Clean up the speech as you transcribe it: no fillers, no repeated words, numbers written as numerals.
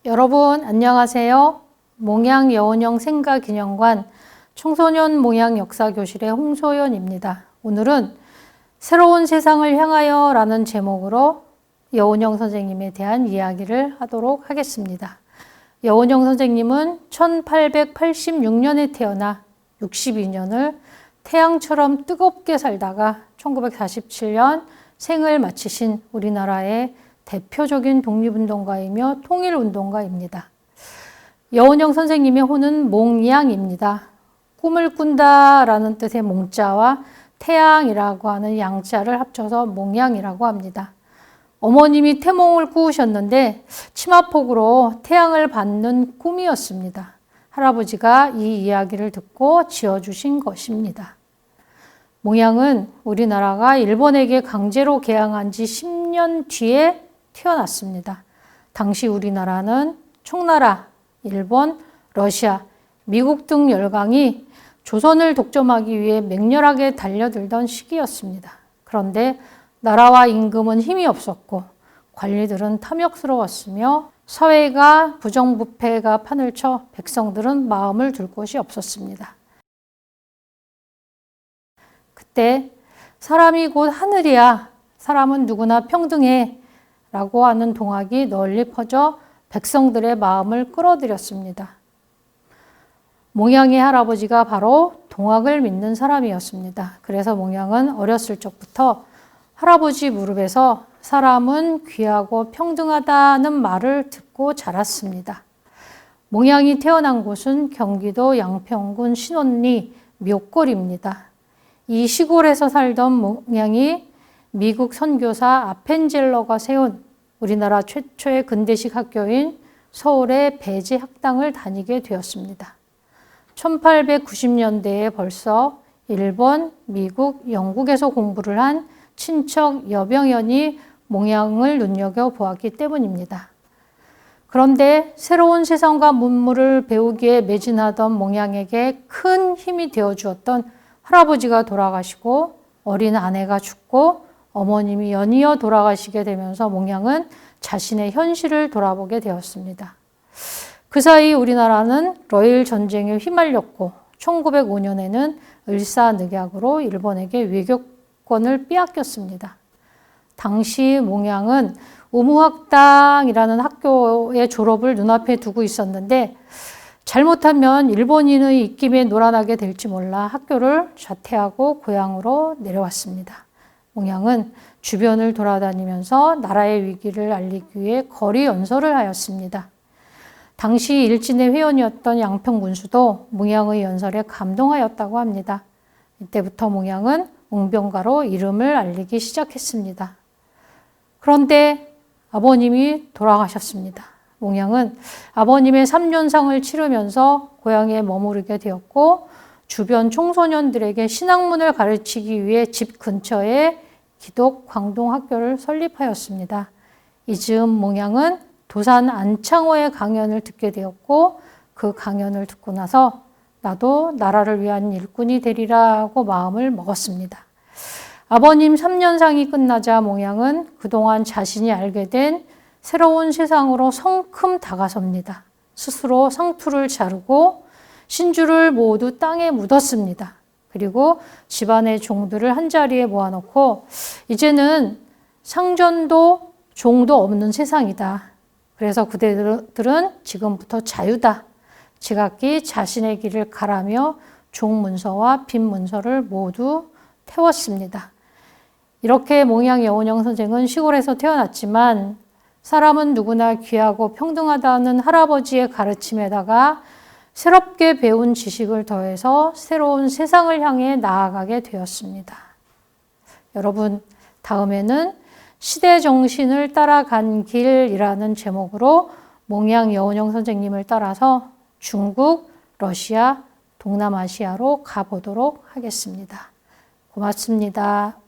여러분 안녕하세요. 몽양 여원영 생가기념관 청소년 몽양 역사교실의 홍소연입니다. 오늘은 새로운 세상을 향하여 라는 제목으로 여원영 선생님에 대한 이야기를 하도록 하겠습니다. 여원영 선생님은 1886년에 태어나 62년을 태양처럼 뜨겁게 살다가 1947년 생을 마치신 우리나라의 대표적인 독립운동가이며 통일운동가입니다. 여원영 선생님의 호는 몽양입니다. 꿈을 꾼다 라는 뜻의 몽자와 태양이라고 하는 양자를 합쳐서 몽양이라고 합니다. 어머님이 태몽을 꾸으셨는데 치마폭으로 태양을 받는 꿈이었습니다. 할아버지가 이 이야기를 듣고 지어주신 것입니다. 몽양은 우리나라가 일본에게 강제로 개항한 지 10년 뒤에 태어났습니다. 당시 우리나라는 청나라, 일본, 러시아, 미국 등 열강이 조선을 독점하기 위해 맹렬하게 달려들던 시기였습니다. 그런데 나라와 임금은 힘이 없었고 관리들은 탐욕스러웠으며 사회가 부정부패가 판을 쳐 백성들은 마음을 둘 곳이 없었습니다. 그때 사람이 곧 하늘이야, 사람은 누구나 평등해 라고 하는 동학이 널리 퍼져 백성들의 마음을 끌어들였습니다. 몽양의 할아버지가 바로 동학을 믿는 사람이었습니다. 그래서 몽양은 어렸을 적부터 할아버지 무릎에서 사람은 귀하고 평등하다는 말을 듣고 자랐습니다. 몽양이 태어난 곳은 경기도 양평군 신원리 묘골입니다. 이 시골에서 살던 몽양이 미국 선교사 아펜젤러가 세운 우리나라 최초의 근대식 학교인 서울의 배제 학당을 다니게 되었습니다. 1890년대에 벌써 일본, 미국, 영국에서 공부를 한 친척 여병연이 몽양을 눈여겨보았기 때문입니다. 그런데 새로운 세상과 문물을 배우기에 매진하던 몽양에게 큰 힘이 되어주었던 할아버지가 돌아가시고 어린 아내가 죽고 어머님이 연이어 돌아가시게 되면서 몽양은 자신의 현실을 돌아보게 되었습니다. 그 사이 우리나라는 러일 전쟁에 휘말렸고 1905년에는 을사늑약으로 일본에게 외교권을 빼앗겼습니다. 당시 몽양은 우무학당이라는 학교의 졸업을 눈앞에 두고 있었는데 잘못하면 일본인의 입김에 놀아나게 될지 몰라 학교를 자퇴하고 고향으로 내려왔습니다. 몽양은 주변을 돌아다니면서 나라의 위기를 알리기 위해 거리 연설을 하였습니다. 당시 일진의 회원이었던 양평군수도 몽양의 연설에 감동하였다고 합니다. 이때부터 몽양은 웅병가로 이름을 알리기 시작했습니다. 그런데 아버님이 돌아가셨습니다. 몽양은 아버님의 삼년상을 치르면서 고향에 머무르게 되었고 주변 청소년들에게 신학문을 가르치기 위해 집 근처에 기독 광동학교를 설립하였습니다. 이 즈음 몽양은 도산 안창호의 강연을 듣게 되었고 그 강연을 듣고 나서 나도 나라를 위한 일꾼이 되리라고 마음을 먹었습니다. 아버님 3년상이 끝나자 몽양은 그동안 자신이 알게 된 새로운 세상으로 성큼 다가섭니다. 스스로 상투를 자르고 신주를 모두 땅에 묻었습니다. 그리고 집안의 종들을 한자리에 모아놓고 이제는 상전도 종도 없는 세상이다. 그래서 그대들은 지금부터 자유다. 지각기 자신의 길을 가라며 종문서와 빈문서를 모두 태웠습니다. 이렇게 몽양 여원영 선생은 시골에서 태어났지만 사람은 누구나 귀하고 평등하다는 할아버지의 가르침에다가 새롭게 배운 지식을 더해서 새로운 세상을 향해 나아가게 되었습니다. 여러분, 다음에는 시대 정신을 따라간 길이라는 제목으로 몽양 여원영 선생님을 따라서 중국, 러시아, 동남아시아로 가보도록 하겠습니다. 고맙습니다.